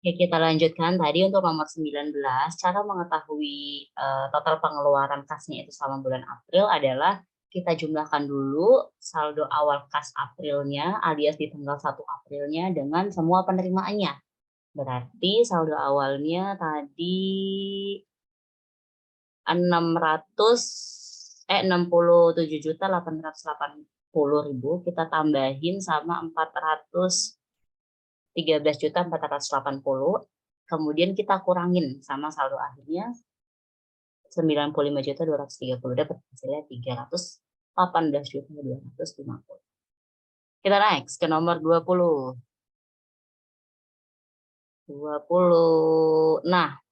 Oke, kita lanjutkan tadi untuk nomor 19. Cara mengetahui total pengeluaran kasnya itu selama bulan April adalah kita jumlahkan dulu saldo awal kas Aprilnya alias di tanggal 1 Aprilnya dengan semua penerimaannya. Berarti saldo awalnya tadi 67.880.000 kita tambahin sama 413.480.000, kemudian kita kurangin sama saldo akhirnya 95.230, dapat hasilnya 318.250. Kita next ke nomor 20. Nah,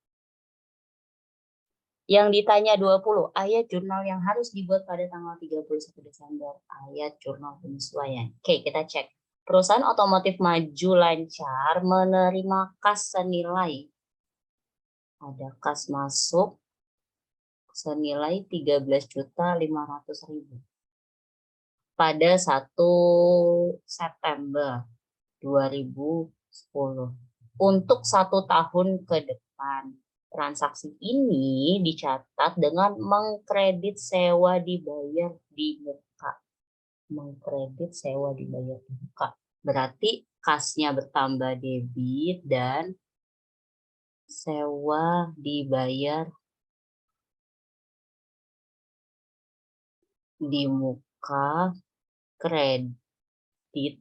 yang ditanya 20, ayat jurnal yang harus dibuat pada tanggal 31 Desember, ayat jurnal penyesuaian. Oke, kita cek. Perusahaan otomotif maju lancar menerima kas senilai. Ada kas masuk senilai 13.500.000 pada 1 September 2010 untuk 1 tahun ke depan. Transaksi ini dicatat dengan mengkredit sewa dibayar di muka. Mengkredit sewa dibayar di muka. Berarti kasnya bertambah debit dan sewa dibayar di muka, kredit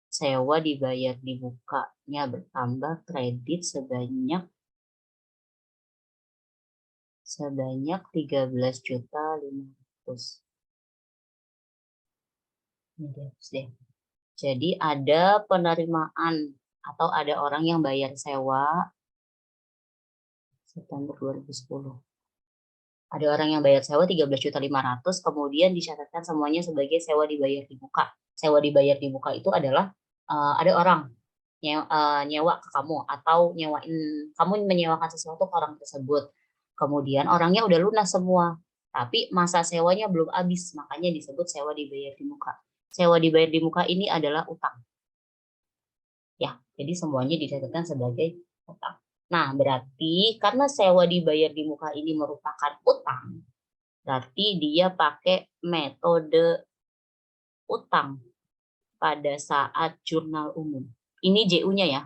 sewa dibayar di mukanya bertambah, kredit sebanyak 13.500.000. Jadi ada penerimaan atau ada orang yang bayar sewa September 2010. Ada orang yang bayar sewa 13.500.000, kemudian dicatatkan semuanya sebagai sewa dibayar di muka. Sewa dibayar di muka itu adalah ada orang nyewa ke kamu atau kamu menyewakan sesuatu ke orang tersebut. Kemudian orangnya udah lunas semua, tapi masa sewanya belum habis, makanya disebut sewa dibayar di muka. Sewa dibayar di muka ini adalah utang. Ya, jadi semuanya dicatatkan sebagai utang. Nah, berarti karena sewa dibayar di muka ini merupakan utang, berarti dia pakai metode utang pada saat jurnal umum. Ini JU-nya ya,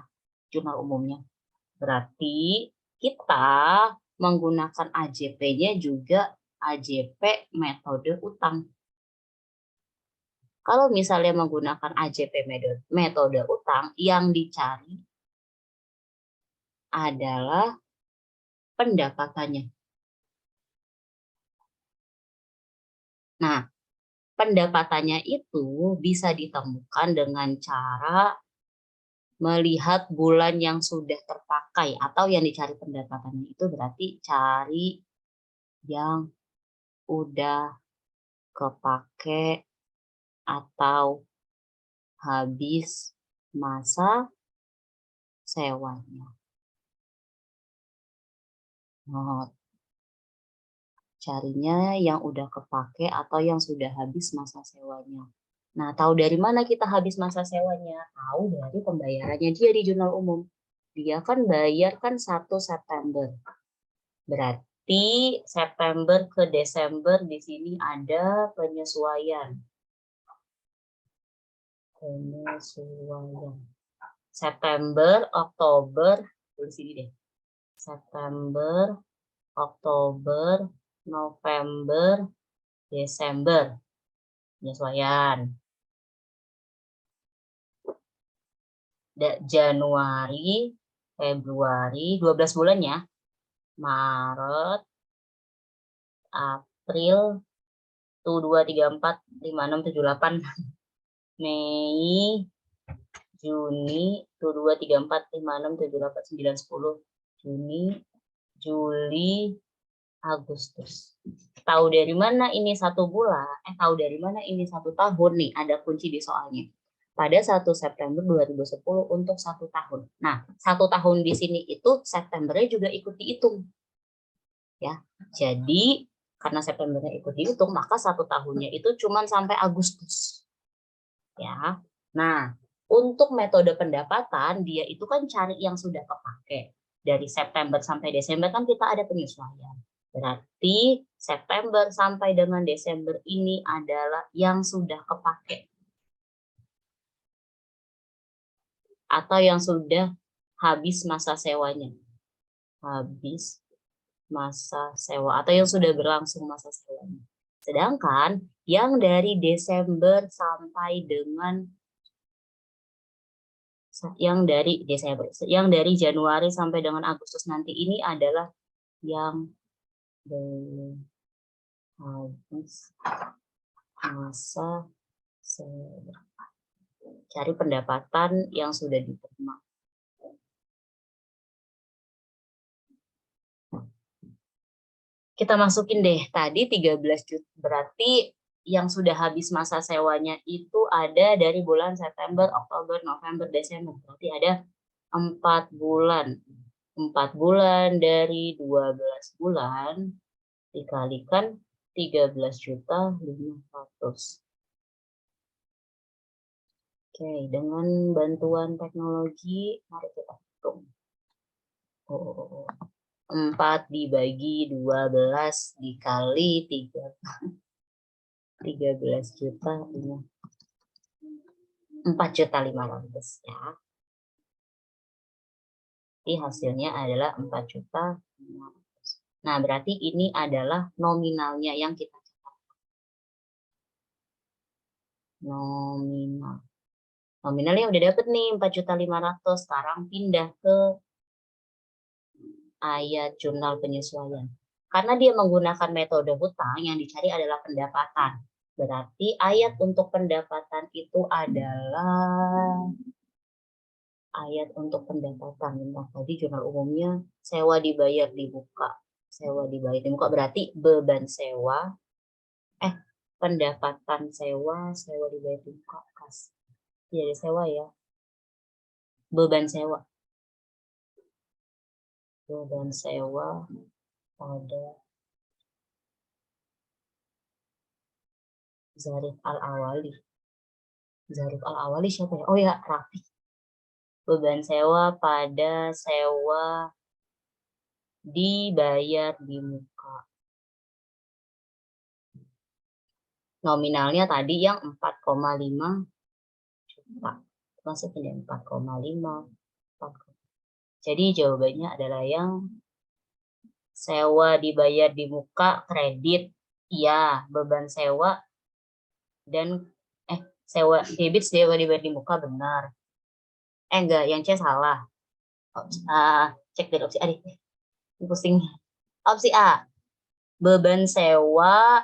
jurnal umumnya. Berarti kita menggunakan AJP-nya juga AJP metode utang. Kalau misalnya menggunakan AJP metode utang, yang dicari adalah pendapatannya. Nah, pendapatannya itu bisa ditemukan dengan cara melihat bulan yang sudah terpakai, atau yang dicari pendapatannya itu berarti cari yang udah kepake atau habis masa sewanya. Carinya yang udah kepake atau yang sudah habis masa sewanya. Nah, tahu dari mana kita habis masa sewanya? Tahu dari pembayarannya dia di jurnal umum. Dia kan bayar kan 1 September. Berarti September ke Desember di sini ada penyesuaian. September, Oktober, tulis sini deh. September, Oktober, November, Desember. Penyesuaian. Januari, Februari, 12 bulan ya. Maret, April, 1, 2, 3, 4, 5, 6, 7, 8. Mei, Juni, 1, 2, 3, 4, 5, 6, 7, 8, 9, 10. Juni, Juli, Agustus. Tahu dari mana ini 1 bulan? Tahu dari mana ini 1 tahun nih? Ada kunci di soalnya. Pada 1 September 2010 untuk 1 tahun. Nah, 1 tahun di sini itu Septembernya juga ikut dihitung. Ya, jadi karena Septembernya ikut dihitung, maka 1 tahunnya itu cuma sampai Agustus. Ya, nah Untuk metode pendapatan, dia itu kan cari yang sudah kepake. Dari September sampai Desember kan kita ada penyesuaian. Berarti September sampai dengan Desember ini adalah yang sudah kepake. Atau yang sudah habis masa sewanya. Habis masa sewa. Atau yang sudah berlangsung masa sewanya. Sedangkan yang dari Desember sampai dengan yang dari Januari sampai dengan Agustus nanti ini adalah yang belum habis masa sewa. Cari pendapatan yang sudah diterima. Kita masukin deh tadi 13 juta, berarti yang sudah habis masa sewanya itu ada dari bulan September, Oktober, November, Desember. Berarti ada 4 bulan. 4 bulan dari 12 bulan dikalikan 13.500.000. Oke, dengan bantuan teknologi, mari kita hitung. 4 dibagi 12 dikali 13 juta, 4.500.000 ya. Jadi hasilnya adalah 4.500.000. Nah, berarti ini adalah nominalnya yang kita catat. Nominalnya udah dapet nih 4.500.000. Sekarang pindah ke ayat jurnal penyesuaian. Karena dia menggunakan metode hutang, yang dicari adalah pendapatan. Berarti ayat untuk pendapatan itu adalah ayat untuk pendapatan. Nah, tadi jurnal umumnya sewa dibayar dibuka. Sewa dibayar dibuka berarti beban sewa. Pendapatan sewa dibayar dibuka. Kas. Iya, sewa ya. Beban sewa. Beban sewa pada Zarif Al-Awali. Zarif Al-Awali siapa ya? Oh ya, Rafi. Beban sewa pada sewa dibayar di muka. Nominalnya tadi yang 4,5 juta. Masukin 4,5. Jadi jawabannya adalah yang sewa dibayar di muka kredit. Iya, beban sewa dan sewa debit sewa dibayar di muka benar. Enggak, yang C salah. Cek dari opsi A deh. Pusing. Opsi A. Beban sewa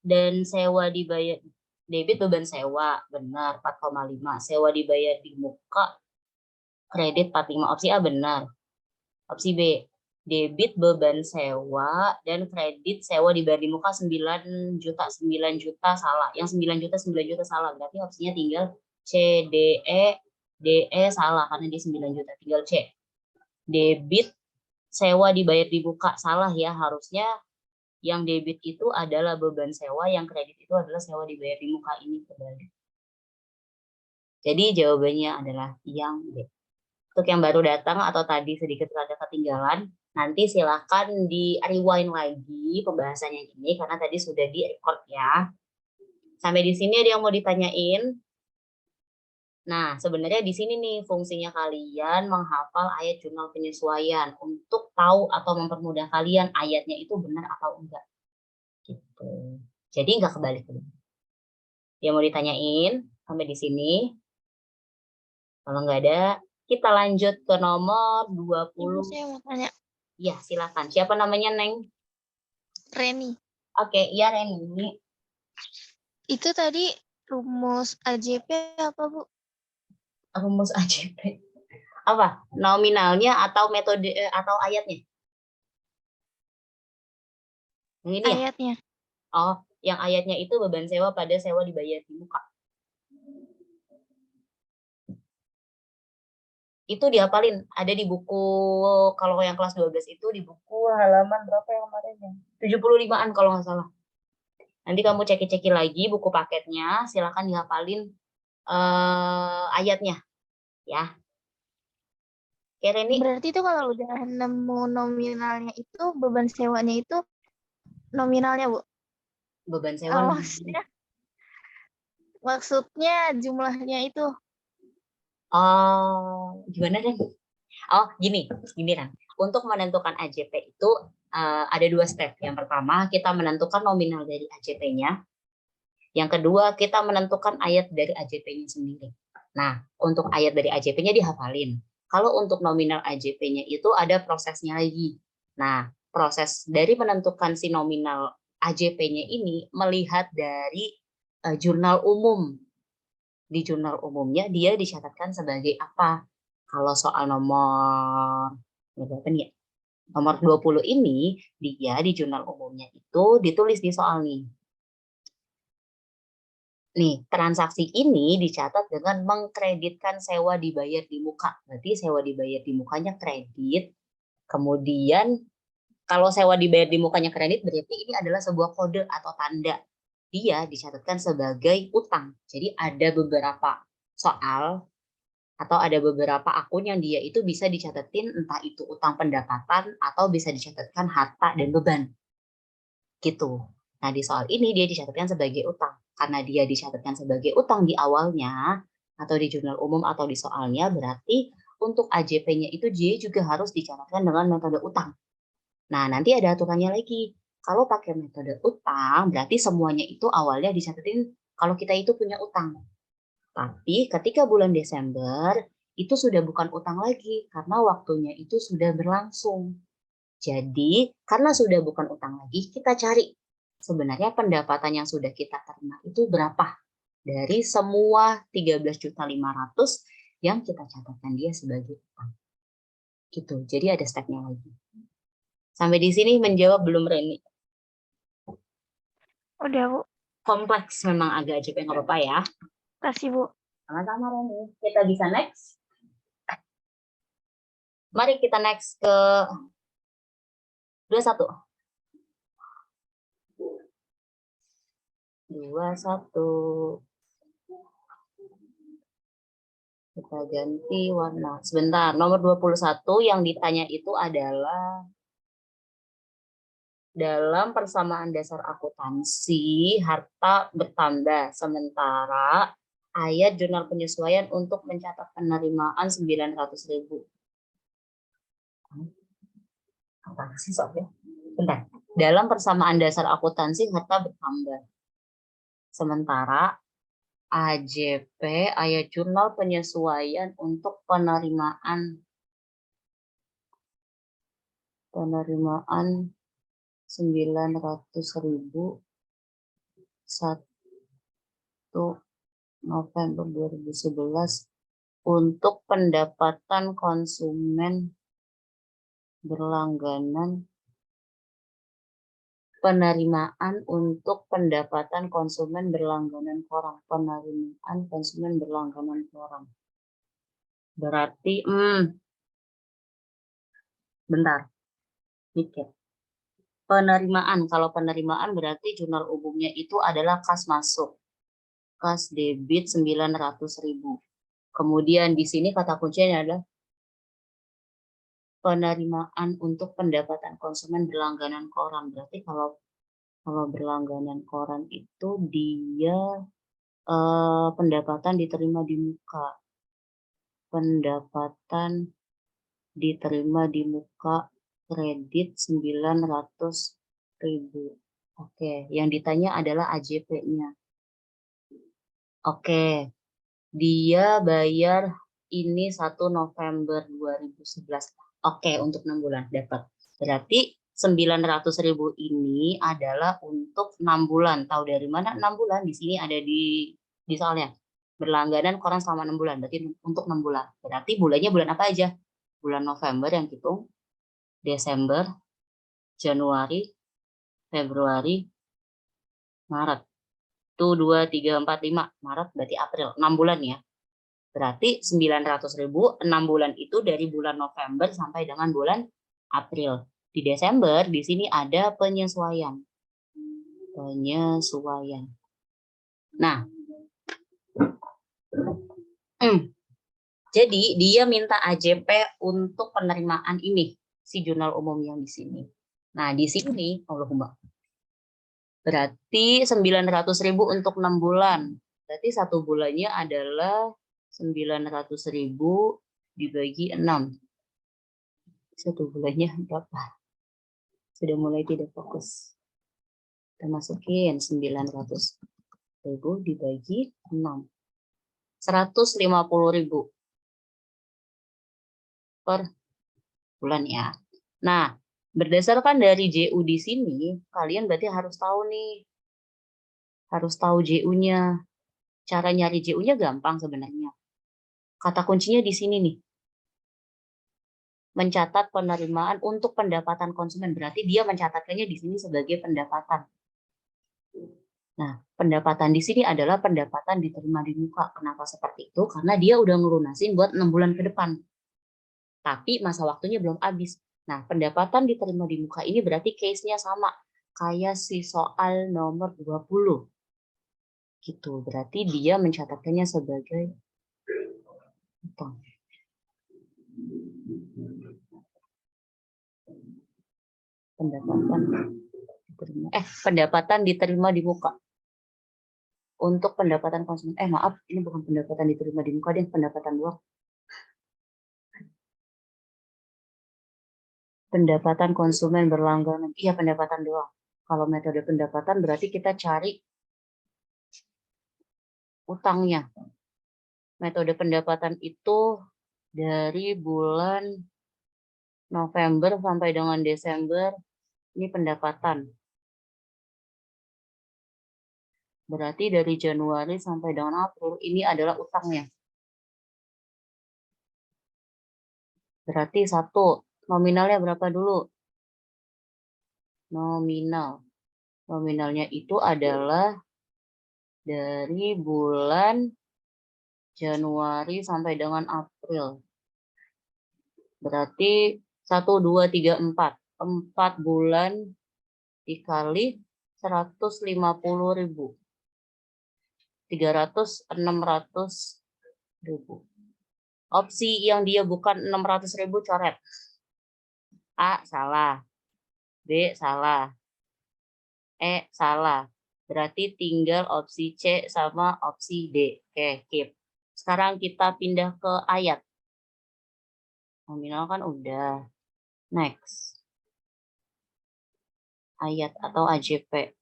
dan sewa dibayar debit beban sewa benar 4,5. Sewa dibayar di muka kredit 45. Opsi A benar. Opsi B. Debit beban sewa dan kredit sewa dibayar di muka 9 juta. 9 juta salah. Yang 9 juta salah. Berarti opsinya tinggal C, D, E. D, E salah karena dia 9 juta. Tinggal C. Debit sewa dibayar di muka salah ya. Harusnya yang debit itu adalah beban sewa, yang kredit itu adalah sewa dibayar di muka. Ini kebalik. Jadi jawabannya adalah yang D. Untuk yang baru datang atau tadi sedikit rada ketinggalan, nanti silakan di rewind lagi pembahasannya ini karena tadi sudah di record ya. Sampai di sini ada yang mau ditanyain? Nah, sebenarnya di sini nih fungsinya kalian menghafal ayat jurnal penyesuaian untuk tahu atau mempermudah kalian ayatnya itu benar atau enggak. Gitu. Jadi enggak kebalik. Yang mau ditanyain sampai di sini? Kalau enggak ada, kita lanjut ke nomor 20. Saya mau tanya. Iya, silakan. Siapa namanya, Neng? Reni. Oke, iya Reni. Itu tadi rumus AJP apa, Bu? Rumus AJP. Apa? Nominalnya atau metode atau ayatnya? Yang ini ya? Ayatnya. Oh, yang ayatnya itu beban sewa pada sewa dibayar di muka. Itu dihafalin, ada di buku, kalau yang kelas 12 itu di buku halaman berapa yang kemarinnya? 75-an kalau nggak salah. Nanti kamu ceki-ceki lagi buku paketnya, silakan dihafalin ayatnya ya. Oke, Reni. Berarti itu kalau udah nemu nominalnya itu beban sewanya itu nominalnya, Bu. Beban sewa Maksudnya jumlahnya itu. Gimana deh? Gini Ran. Untuk menentukan AJP itu ada 2 step. Yang pertama, kita menentukan nominal dari AJP-nya. Yang kedua, kita menentukan ayat dari AJP-nya sendiri. Nah, untuk ayat dari AJP-nya dihafalin. Kalau untuk nominal AJP-nya itu ada prosesnya lagi. Nah, proses dari menentukan si nominal AJP-nya ini melihat dari jurnal umum. Di jurnal umumnya dia dicatatkan sebagai apa? Kalau soal nomor berapa nih ya? Nomor 20 ini dia di jurnal umumnya itu ditulis di soal nih. Nih, transaksi ini dicatat dengan mengkreditkan sewa dibayar di muka. Berarti sewa dibayar di mukanya kredit. Kemudian kalau sewa dibayar di mukanya kredit berarti ini adalah sebuah kode atau tanda. Dia dicatatkan sebagai utang. Jadi ada beberapa soal atau ada beberapa akun yang dia itu bisa dicatatin entah itu utang pendapatan atau bisa dicatatkan harta dan beban. Gitu. Nah, di soal ini dia dicatatkan sebagai utang. Karena dia dicatatkan sebagai utang di awalnya, atau di jurnal umum atau di soalnya, berarti untuk AJP-nya itu dia juga harus dicatatkan dengan metode utang. Nah, nanti ada aturannya lagi. Kalau pakai metode utang, berarti semuanya itu awalnya dicatatin kalau kita itu punya utang. Tapi ketika bulan Desember, itu sudah bukan utang lagi, karena waktunya itu sudah berlangsung. Jadi, karena sudah bukan utang lagi, kita cari sebenarnya pendapatan yang sudah kita terima itu berapa dari semua 13.500.000 yang kita catatkan dia sebagai utang. Gitu. Jadi ada stepnya lagi. Sampai di sini menjawab belum, Reni? Udah, Bu. Kompleks memang agak aja, nggak apa-apa ya. Kasih, Bu. Sama-sama, Reni. Kita bisa next. Mari kita next ke 21. 21. Kita ganti warna. Sebentar, nomor 21 yang ditanya itu adalah dalam persamaan dasar akuntansi, harta bertambah. Sementara ayat jurnal penyesuaian untuk mencatat penerimaan 900.000. Apa sih soalnya? Bentar. Dalam persamaan dasar akuntansi, harta bertambah. Sementara AJP, ayat jurnal penyesuaian untuk penerimaan 900.000 1 November 2011 untuk pendapatan konsumen berlangganan, penerimaan untuk pendapatan konsumen berlangganan koran, penerimaan konsumen berlangganan koran. Berarti bentar, mikir. Penerimaan, kalau penerimaan berarti jurnal umumnya itu adalah kas masuk, kas debit 900.000. Kemudian di sini kata kuncinya adalah penerimaan untuk pendapatan konsumen berlangganan koran. Berarti kalau berlangganan koran itu dia pendapatan diterima di muka. Pendapatan diterima di muka kredit 900.000. Oke, yang ditanya adalah AJP-nya. Oke, dia bayar ini 1 November 2011. Oke, untuk 6 bulan dapat. Berarti 900.000 ini adalah untuk 6 bulan. Tahu dari mana 6 bulan? Di sini ada di soalnya. Berlangganan koran selama 6 bulan. Berarti untuk 6 bulan. Berarti bulannya bulan apa aja? Bulan November yang hitung, Desember, Januari, Februari, Maret. 1, 2, 3, 4, 5. Maret berarti April. 6 bulan ya. Berarti 900.000 6 bulan itu dari bulan November sampai dengan bulan April. Di Desember di sini ada penyesuaian. Penyesuaian. Nah, Jadi dia minta AJP untuk penerimaan ini, si jurnal umum yang di sini. Nah, di sini, Allahumma, berarti 900.000 untuk 6 bulan. Berarti 1 bulannya adalah 900.000 dibagi 6. 1 bulannya berapa? Sudah mulai tidak fokus. Kita masukin 900.000 dibagi 6. 150.000 per bulan ya. Nah, berdasarkan dari JU di sini, kalian berarti harus tahu nih. Harus tahu JU-nya. Cara nyari JU-nya gampang sebenarnya. Kata kuncinya di sini nih. Mencatat penerimaan untuk pendapatan konsumen. Berarti dia mencatatkannya di sini sebagai pendapatan. Nah, pendapatan di sini adalah pendapatan diterima di muka. Kenapa seperti itu? Karena dia udah ngelunasin buat 6 bulan ke depan. Tapi masa waktunya belum habis. Nah, pendapatan diterima di muka ini berarti case-nya sama. Kayak si soal nomor 20. Gitu. Berarti dia mencatatkannya sebagai utang. Pendapatan diterima di muka. Untuk pendapatan konsumen. Maaf, ini bukan pendapatan diterima di muka, deh, pendapatan doang. Pendapatan konsumen berlangganan. Iya, pendapatan doang. Kalau metode pendapatan berarti kita cari utangnya. Metode pendapatan itu dari bulan November sampai dengan Desember, ini pendapatan. Berarti dari Januari sampai dengan April, ini adalah utangnya. Berarti 1, nominalnya berapa dulu? Nominal. Nominalnya itu adalah dari bulan Januari sampai dengan April. Berarti 1, 2, 3, 4. 4 bulan dikali 150.000. 600.000. Opsi yang dia bukan 600.000 coret. A salah. B salah. E salah. Berarti tinggal opsi C sama opsi D. Oke, keep. Sekarang kita pindah ke ayat. Nominal kan udah. Next. Ayat atau AJP.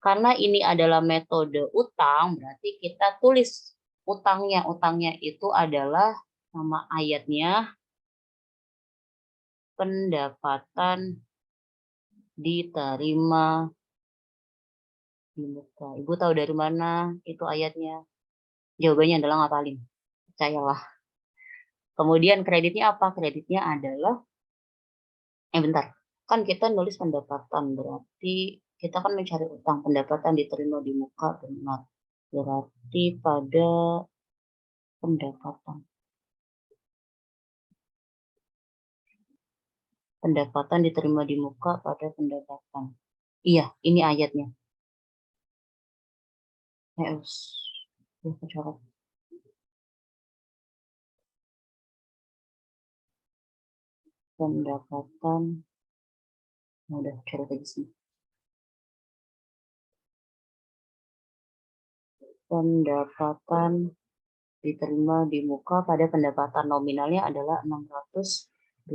Karena ini adalah metode utang, berarti kita tulis utangnya. Utangnya itu adalah nama ayatnya pendapatan diterima di muka. Ibu tahu dari mana itu ayatnya? Jawabannya adalah ngapalin. Percayalah. Kemudian kreditnya apa? Kreditnya adalah, bentar. Kan kita nulis pendapatan, berarti kita kan mencari utang. Pendapatan diterima di muka, benar. Berarti pada pendapatan. Pendapatan diterima di muka pada pendapatan. Iya, ini ayatnya. Pendapatan, udah coret lagi sini. Pendapatan diterima di muka pada pendapatan nominalnya adalah 600.000,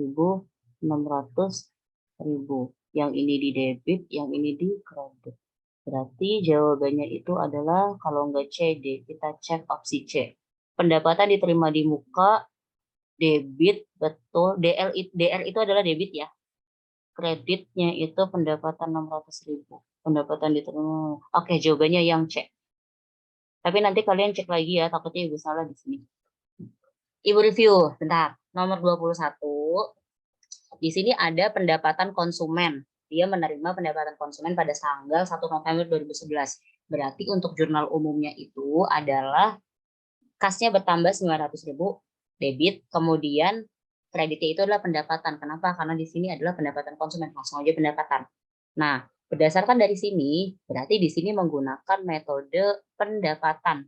600.000. Yang ini di debit, yang ini di kredit. Berarti jawabannya itu adalah kalau nggak C, D. Kita cek opsi C. Pendapatan diterima di muka, debit, betul. DR itu adalah debit ya. Kreditnya itu pendapatan 600.000. Pendapatan diterima. Oke, jawabannya yang C. Tapi nanti kalian cek lagi ya, takutnya ibu salah di sini. Ibu review, bentar. Nomor 21. Di sini ada pendapatan konsumen. Dia menerima pendapatan konsumen pada tanggal 1 November 2011. Berarti untuk jurnal umumnya itu adalah kasnya bertambah 900.000 debit, kemudian kreditnya itu adalah pendapatan. Kenapa? Karena di sini adalah pendapatan konsumen, langsung aja pendapatan. Nah, berdasarkan dari sini, berarti di sini menggunakan metode pendapatan.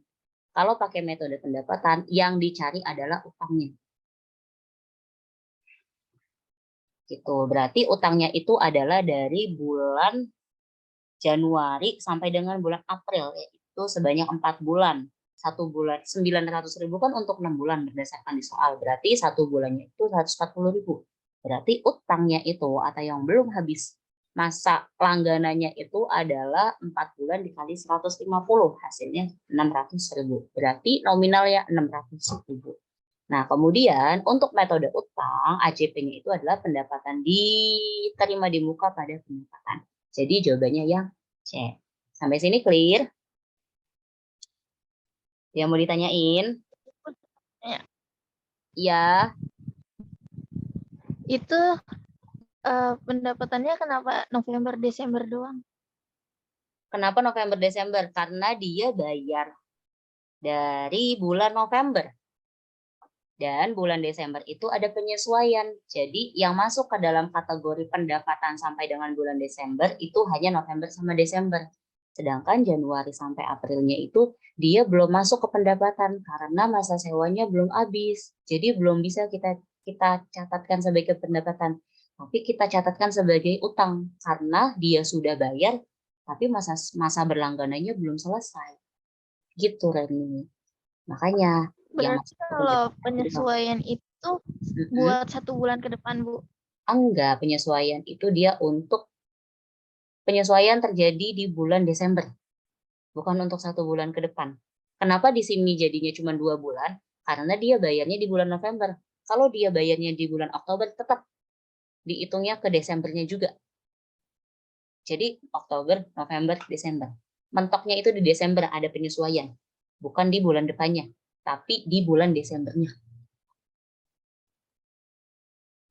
Kalau pakai metode pendapatan, yang dicari adalah utangnya. Gitu. Berarti utangnya itu adalah dari bulan Januari sampai dengan bulan April, yaitu sebanyak 4 bulan. 1 bulan 900.000 kan untuk 6 bulan berdasarkan di soal. Berarti 1 bulannya itu 140.000. Berarti utangnya itu atau yang belum habis masa langganannya itu adalah 4 bulan dikali 150, hasilnya 600.000. Berarti nominalnya 600.000. Nah, kemudian untuk metode utang, AJP-nya itu adalah pendapatan diterima di muka pada pendapatan. Jadi jawabannya yang C. Sampai sini clear? Yang mau ditanyain? Ya. Ya. Itu pendapatannya kenapa November Desember doang? Kenapa November Desember? Karena dia bayar dari bulan November. Dan bulan Desember itu ada penyesuaian. Jadi yang masuk ke dalam kategori pendapatan sampai dengan bulan Desember itu hanya November sama Desember. Sedangkan Januari sampai Aprilnya itu dia belum masuk ke pendapatan karena masa sewanya belum habis. Jadi belum bisa kita catatkan sebagai pendapatan. Tapi kita catatkan sebagai utang karena dia sudah bayar tapi masa berlangganannya belum selesai. Gitu Reni. Makanya yang Berarti masuk ke kalau pendapatan penyesuaian itu buat 1 bulan ke depan, Bu. enggak, penyesuaian itu dia untuk penyesuaian terjadi di bulan Desember, bukan untuk 1 bulan ke depan. Kenapa di sini jadinya cuma 2 bulan? Karena dia bayarnya di bulan November. Kalau dia bayarnya di bulan Oktober, tetap dihitungnya ke Desembernya juga. Jadi Oktober, November, Desember. Mentoknya itu di Desember ada penyesuaian, bukan di bulan depannya, tapi di bulan Desembernya.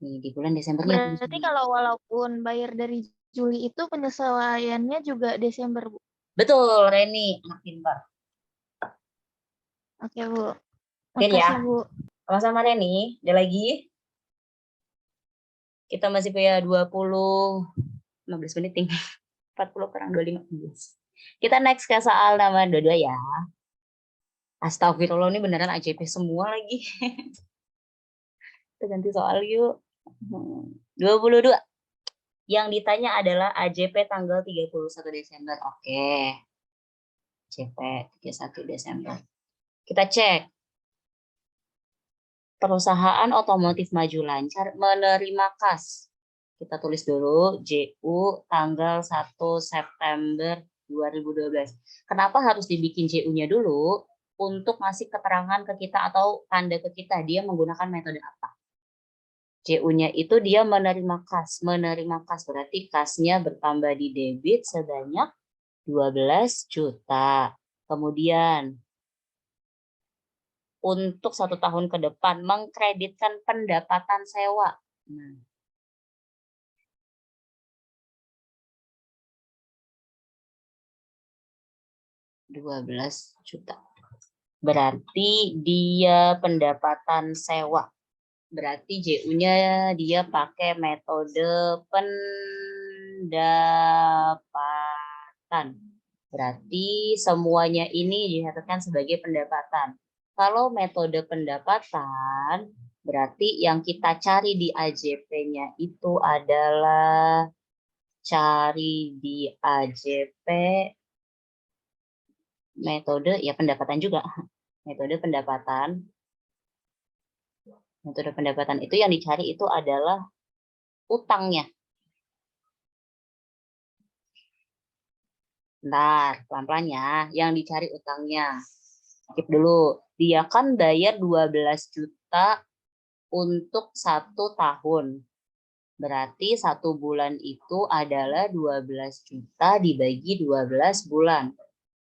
Nih, di bulan Desembernya. Berarti kalau walaupun bayar dari Juli itu penyesuaiannya juga Desember, Bu. Betul, Reni, anak pintar. Oke, Bu. Clear ya? Makasih, Bu. Sama-sama Reni, ada lagi? Kita masih punya 15 menit nih. 40 kurang 25. Kita next ke soal nomor 22 ya. Astagfirullah, ini beneran AJP semua lagi. Kita ganti soal yuk. 22. Yang ditanya adalah AJP tanggal 31 Desember. Oke. AJP 31 Desember. Kita cek. Perusahaan otomotif maju lancar menerima kas. Kita tulis dulu JU tanggal 1 September 2012. Kenapa harus dibikin JU-nya dulu? Untuk ngasih keterangan ke kita atau tanda ke kita dia menggunakan metode apa. JU-nya itu dia menerima kas. Menerima kas berarti kasnya bertambah di debit sebanyak 12 juta. Kemudian untuk 1 tahun ke depan mengkreditkan pendapatan sewa. Nah, 12 juta. Berarti dia pendapatan sewa. Berarti JU-nya dia pakai metode pendapatan. Berarti semuanya ini dicatatkan sebagai pendapatan. Kalau metode pendapatan, berarti yang kita cari di AJP-nya itu adalah cari di AJP metode ya pendapatan juga. Metode pendapatan. Metode pendapatan itu yang dicari itu adalah utangnya. Bentar, pelan-pelan ya. Yang dicari utangnya. Skip dulu. Dia kan bayar 12 juta untuk 1 tahun. Berarti 1 bulan itu adalah 12 juta dibagi 12 bulan.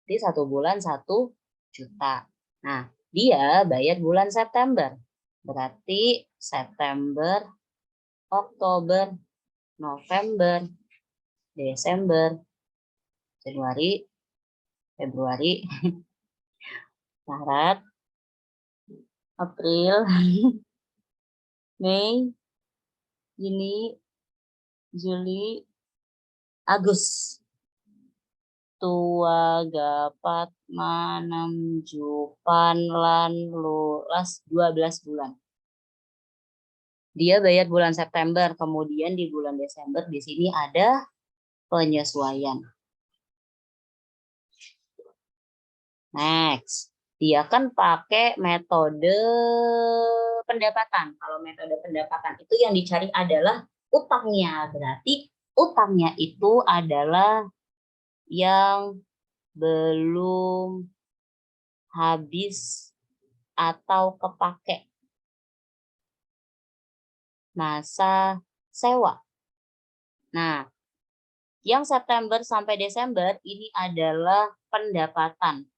Jadi 1 bulan 1 juta. Nah, dia bayar bulan September. Berarti September, Oktober, November, Desember, Januari, Februari, Maret, April, Mei, Juni, Juli, Agustus. tua gapat manam jupan lan lulas 12 bulan. Dia bayar bulan September, kemudian di bulan Desember di sini ada penyesuaian. Next, dia kan pakai metode pendapatan. Kalau metode pendapatan itu yang dicari adalah utangnya. Berarti utangnya itu adalah yang belum habis atau kepake masa sewa. Nah, yang September sampai Desember ini adalah pendapatan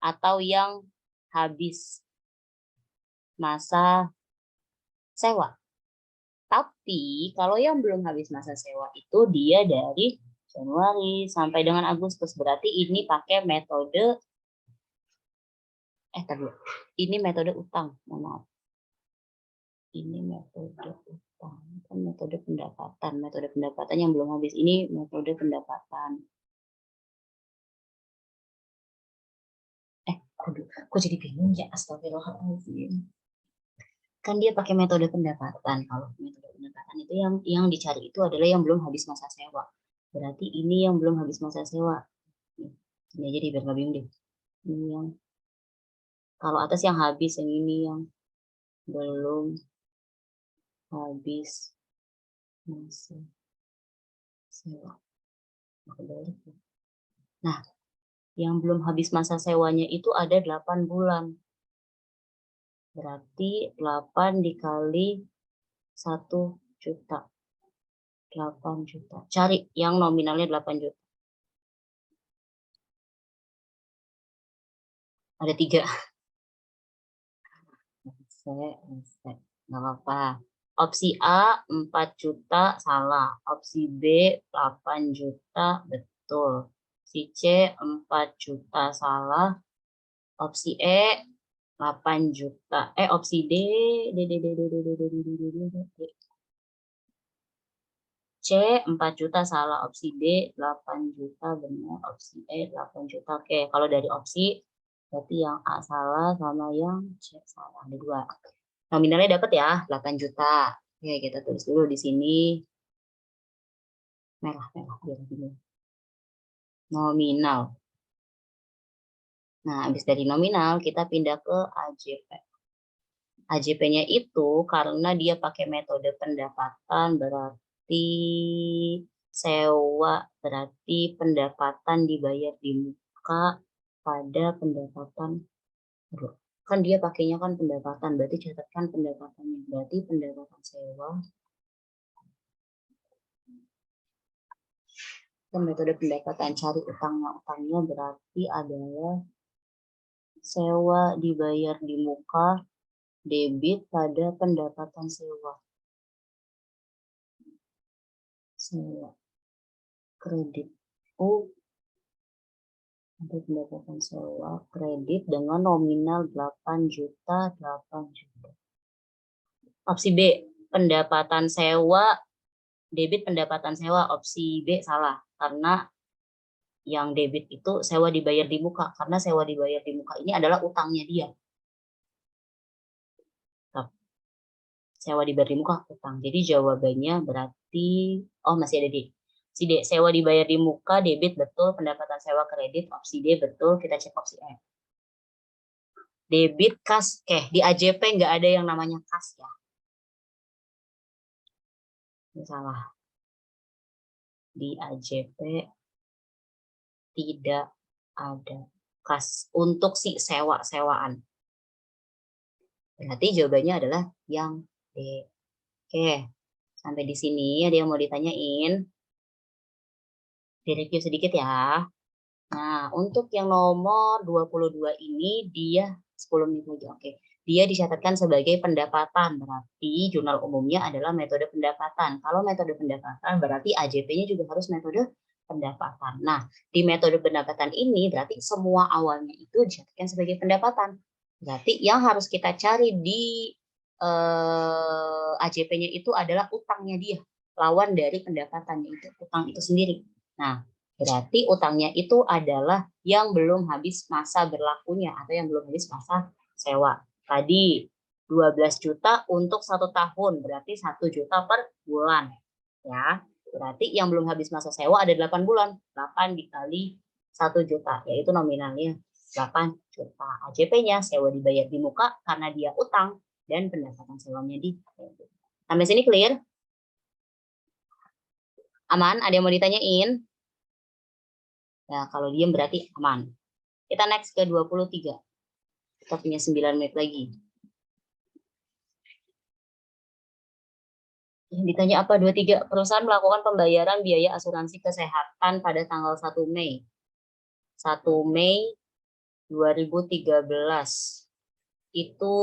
atau yang habis masa sewa. Tapi kalau yang belum habis masa sewa itu dia dari Januari sampai dengan Agustus. Berarti ini pakai metode ini metode utang, mohon maaf. Ini metode utang, kan metode pendapatan. Metode pendapatan yang belum habis ini metode pendapatan. Kok jadi bingung ya, astagfirullahaladzim. Kan dia pakai metode pendapatan. Kalau metode pendapatan itu yang dicari itu adalah yang belum habis masa sewa. Berarti ini yang belum habis masa sewa. Ini aja biar nggak bingung deh. Ini yang kalau atas yang habis, yang ini yang belum habis masa sewa. Nah, yang belum habis masa sewanya itu ada 8 bulan. Berarti 8 dikali 1 juta. 8 juta. Cari yang nominalnya 8 juta. Ada 3. Nggak apa-apa. Opsi A 4 juta salah. Opsi B 8 juta betul. Si C 4 juta salah. Opsi E 8 juta. Opsi D. C 4 juta salah. Opsi D 8 juta benar. Opsi E 8 juta. Oke, kalau dari opsi berarti yang A salah sama yang C salah. Ada 2. Nominalnya dapat ya 8 juta. Oke, kita tulis dulu di sini. Merah biar gini. Nominal. Nah, habis dari nominal kita pindah ke AJP. AJP-nya itu karena dia pakai metode pendapatan berarti sewa, berarti pendapatan dibayar di muka pada pendapatan. Kan dia pakainya kan pendapatan, berarti catatkan pendapatannya. Berarti pendapatan sewa. Kan metode pendapatan cari utangnya berarti adalah sewa dibayar di muka debit pada pendapatan sewa. Sewa kredit ada pendapatan sewa kredit dengan nominal 8 juta. Opsi B pendapatan sewa debit pendapatan sewa. Opsi B salah karena yang debit itu sewa dibayar di muka, karena sewa dibayar di muka ini adalah utangnya dia. Sewa dibayar di muka utang. Jadi jawabannya berarti masih ada D. Si D, sewa dibayar di muka debit betul, pendapatan sewa kredit. Opsi D betul, kita cek opsi E. Debit kas, di AJP nggak ada yang namanya kas ya. Ini salah. Di AJP tidak ada kas untuk si sewa-sewaan. Berarti jawabannya adalah yang D. Oke, sampai di sini ada yang mau ditanyain? Direview sedikit ya. Nah, untuk yang nomor 22 ini dia 10 menit lagi. Oke. Dia dicatatkan sebagai pendapatan. Berarti jurnal umumnya adalah metode pendapatan. Kalau metode pendapatan berarti AJP-nya juga harus metode pendapatan. Nah, di metode pendapatan ini berarti semua awalnya itu dicatatkan sebagai pendapatan. Berarti yang harus kita cari di AJP-nya itu adalah utangnya dia. lawan dari pendapatannya itu utang itu sendiri. Nah, berarti utangnya itu adalah yang belum habis masa berlakunya atau yang belum habis masa sewa. Tadi 12 juta untuk 1 tahun, berarti 1 juta per bulan. Ya, berarti yang belum habis masa sewa ada 8 bulan. 8 dikali 1 juta, yaitu nominalnya 8 juta. AJP-nya sewa dibayar di muka karena dia utang dan pendapatan sewanya di kredit. Sampai sini clear? Aman? Ada yang mau ditanyain? Ya, kalau diem berarti aman. Kita next ke 23. Kita punya 9 menit lagi. Ditanya apa 23? Perusahaan melakukan pembayaran biaya asuransi kesehatan pada tanggal 1 Mei. 1 Mei 2013. Itu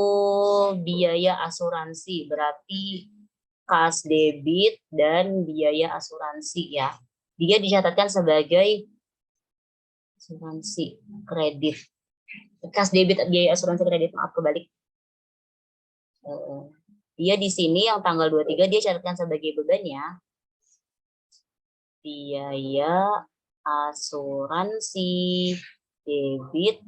biaya asuransi, berarti kas debit dan biaya asuransi ya. Dia dicatatkan sebagai asuransi kredit. Kas debit biaya asuransi kredit, maaf kebalik. Dia di sini yang tanggal 23 dia catatkan sebagai beban ya. Biaya asuransi debit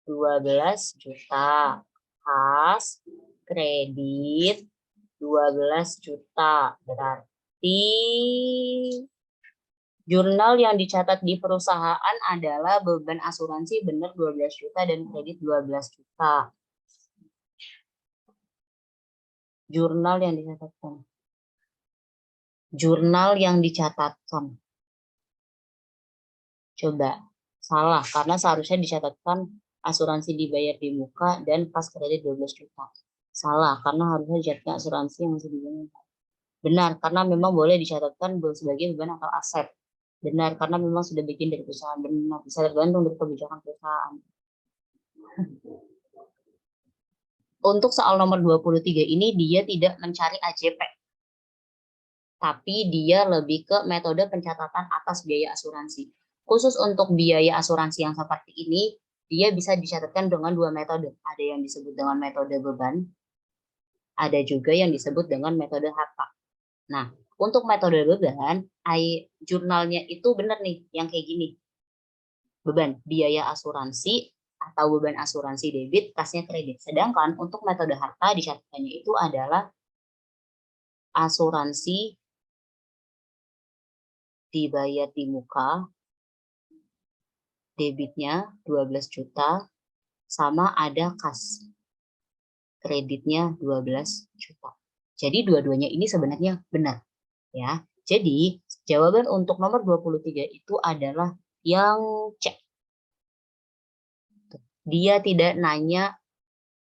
12 juta. Kas kredit 12 juta. Berarti jurnal yang dicatat di perusahaan adalah beban asuransi benar 12 juta dan kredit 12 juta. Jurnal yang dicatatkan. Jurnal yang dicatatkan. Coba, salah. Karena seharusnya dicatatkan asuransi dibayar di muka dan pas kredit 12 juta. Salah, karena harusnya dicatatkan asuransi yang masih dibayar. Benar, karena memang boleh dicatatkan sebagai beban atau aset. Benar, karena memang sudah bikin dari perusahaan. Benar, bisa tergantung dari kebijakan perusahaan. Untuk soal nomor 23 ini dia tidak mencari AJP. Tapi dia lebih ke metode pencatatan atas biaya asuransi. Khusus untuk biaya asuransi yang seperti ini, dia bisa dicatatkan dengan 2 metode. Ada yang disebut dengan metode beban, ada juga yang disebut dengan metode harta. Nah, untuk metode beban, jurnalnya itu benar nih, yang kayak gini. Beban, biaya asuransi, atau beban asuransi debit, kasnya kredit. Sedangkan untuk metode harta dicatatannya itu adalah asuransi dibayar di muka, debitnya 12 juta, sama ada kas, kreditnya 12 juta. Jadi dua-duanya ini sebenarnya benar. Ya. Jadi jawaban untuk nomor 23 itu adalah yang C. Dia tidak nanya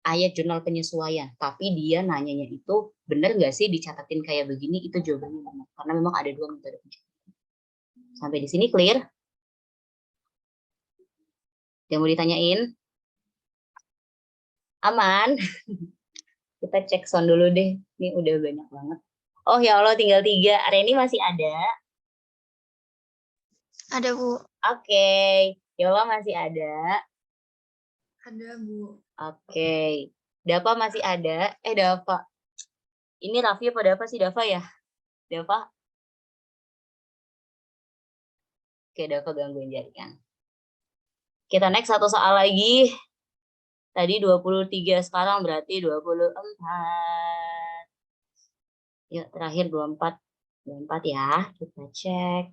ayat jurnal penyesuaian, tapi dia nanyanya itu benar nggak sih dicatatin kayak begini, itu jawabannya benar. Karena memang ada 2 metode pencatatan. Sampai di sini clear? Yang mau ditanyain? Aman? Kita cek sound dulu deh. Ini udah banyak banget. Oh ya Allah, tinggal 3. Reni masih ada? Ada, Bu. Oke. Yola masih ada? Ada, Bu. Oke. Dava masih ada? Dava. Ini Raffi apa Dava sih? Dava ya? Dava? Oke, Dava gangguin jaringan. Kita next satu soal lagi. Tadi 23, sekarang berarti 24. Yuk, terakhir 24. 24 ya, kita cek.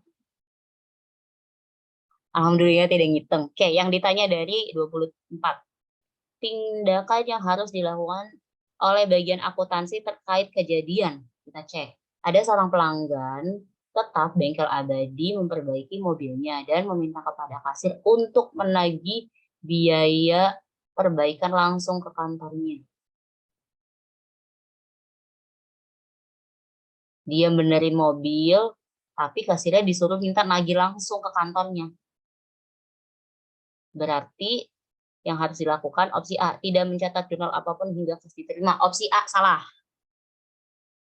Alhamdulillah tidak ngitung. Oke, yang ditanya dari 24. Tindakan yang harus dilakukan oleh bagian akuntansi terkait kejadian. Kita cek. Ada seorang pelanggan tetap bengkel abadi memperbaiki mobilnya dan meminta kepada kasir untuk menagih biaya perbaikan langsung ke kantornya. Dia benerin mobil, tapi kasirnya disuruh minta nagih langsung ke kantornya. Berarti yang harus dilakukan opsi A, tidak mencatat jurnal apapun hingga kas diterima. Opsi A salah.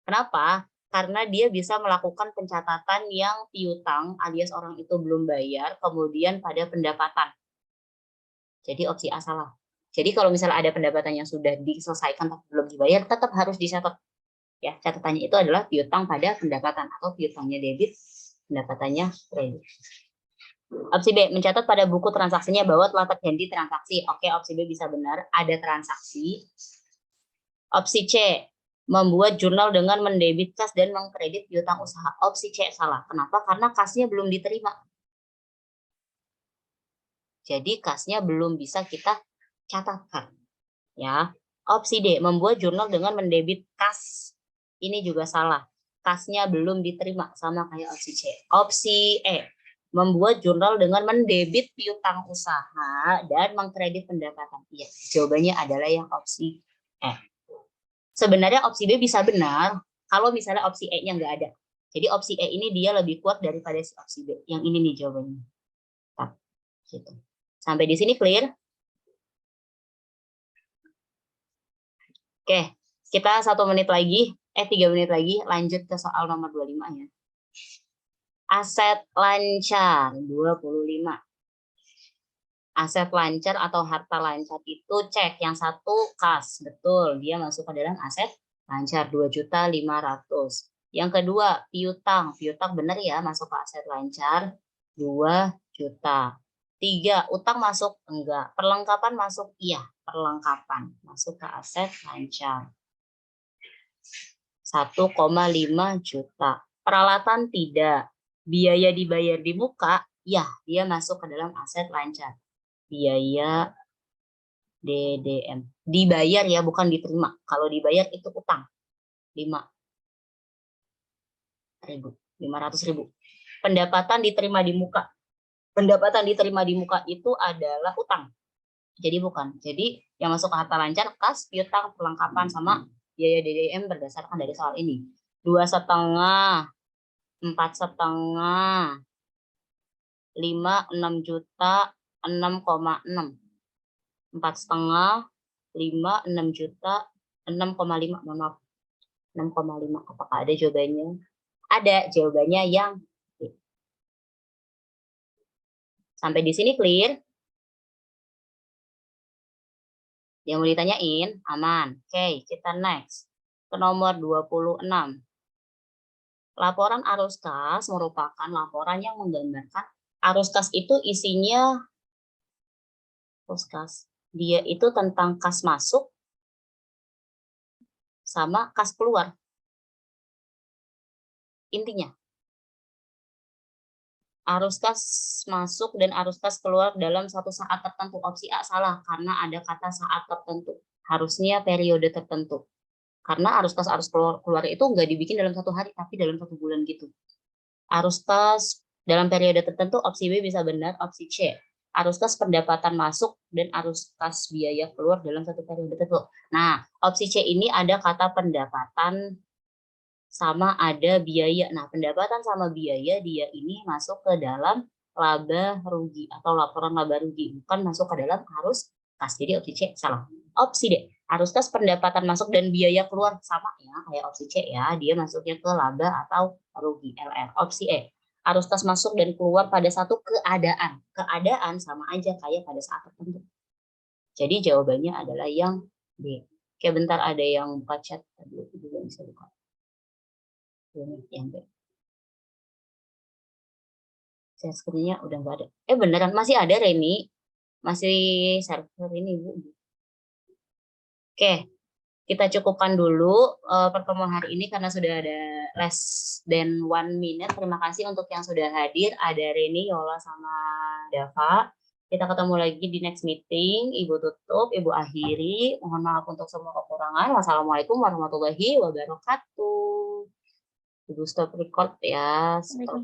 Kenapa? Karena dia bisa melakukan pencatatan yang piutang alias orang itu belum bayar, kemudian pada pendapatan. Jadi opsi A salah. Jadi kalau misalnya ada pendapatan yang sudah diselesaikan tapi belum dibayar, tetap harus dicatat. Ya, catatannya itu adalah piutang pada pendapatan atau piutangnya debit, pendapatannya kredit. Opsi B, mencatat pada buku transaksinya bahwa telah terjadi transaksi. Oke, opsi B bisa benar, ada transaksi. Opsi C, membuat jurnal dengan mendebit kas dan mengkredit piutang usaha. Opsi C salah. Kenapa? Karena kasnya belum diterima. Jadi kasnya belum bisa kita catatkan. Ya. Opsi D, membuat jurnal dengan mendebit kas. Ini juga salah. Kasnya belum diterima, sama kayak opsi C. Opsi E, membuat jurnal dengan mendebit piutang usaha dan mengkredit pendapatan. Iya, jawabannya adalah yang opsi E. Sebenarnya opsi B bisa benar kalau misalnya opsi E-nya nggak ada. Jadi opsi E ini dia lebih kuat daripada si opsi B. Yang ini nih jawabannya. Nah, gitu. Sampai di sini clear? Oke, kita 1 menit lagi, 3 menit lagi, lanjut ke soal nomor 25 ya. Aset lancar 25. Aset lancar atau harta lancar itu cek, yang satu kas, betul, dia masuk ke dalam aset lancar 2.500.000. Yang kedua piutang, piutang benar ya masuk ke aset lancar 2 juta. 3, utang masuk enggak, perlengkapan masuk iya, perlengkapan masuk ke aset lancar 1,5 juta. Peralatan tidak, biaya dibayar di muka, ya dia masuk ke dalam aset lancar. Biaya DDM. Dibayar ya, bukan diterima. Kalau dibayar itu utang. 500.000. Pendapatan diterima di muka. Pendapatan diterima di muka itu adalah utang. Jadi bukan. Jadi yang masuk ke harta lancar, kas, piutang, perlengkapan, sama biaya DDM berdasarkan dari soal ini. 2,5, 4,5, 5, 6 juta, 6,6. 4,5, 5, 6 juta, 6,5. Maaf, 6,5. Apakah ada jawabannya? Ada jawabannya yang B. Sampai di sini clear? Yang mau ditanyain? Aman. Oke, kita next. Ke nomor 26. Laporan arus kas merupakan laporan yang menggambarkan arus kas itu isinya arus kas. Dia itu tentang kas masuk sama kas keluar. Intinya arus kas masuk dan arus kas keluar dalam satu saat tertentu. Opsi A salah karena ada kata saat tertentu. Harusnya periode tertentu. Karena arus kas arus keluar itu nggak dibikin dalam 1 hari, tapi dalam 1 bulan gitu. Arus kas dalam periode tertentu, opsi B bisa benar. Opsi C, arus kas pendapatan masuk dan arus kas biaya keluar dalam 1 periode tertentu. Nah, opsi C ini ada kata pendapatan sama ada biaya. Nah, pendapatan sama biaya dia ini masuk ke dalam laba rugi atau laporan laba rugi, bukan masuk ke dalam arus kas. Jadi opsi C salah. Opsi D, arus kas pendapatan masuk dan biaya keluar sama ya kayak opsi C ya, dia masuknya ke laba atau rugi LR. Opsi E, arus kas masuk dan keluar pada satu keadaan. Keadaan sama aja kayak pada saat tertentu. Jadi jawabannya adalah yang B. Oke, bentar ada yang buka chat tadi juga bisa buka. Yang B. Share screen-nya udah nggak ada. Beneran masih ada Reni. Masih server ini Bu. Oke, kita cukupkan dulu pertemuan hari ini karena sudah ada less than 1 minute. Terima kasih untuk yang sudah hadir. Ada Reni, Yola, sama Dava. Kita ketemu lagi di next meeting. Ibu tutup, Ibu akhiri. Mohon maaf untuk semua kekurangan. Wassalamualaikum warahmatullahi wabarakatuh. Ibu stop record ya. Stop.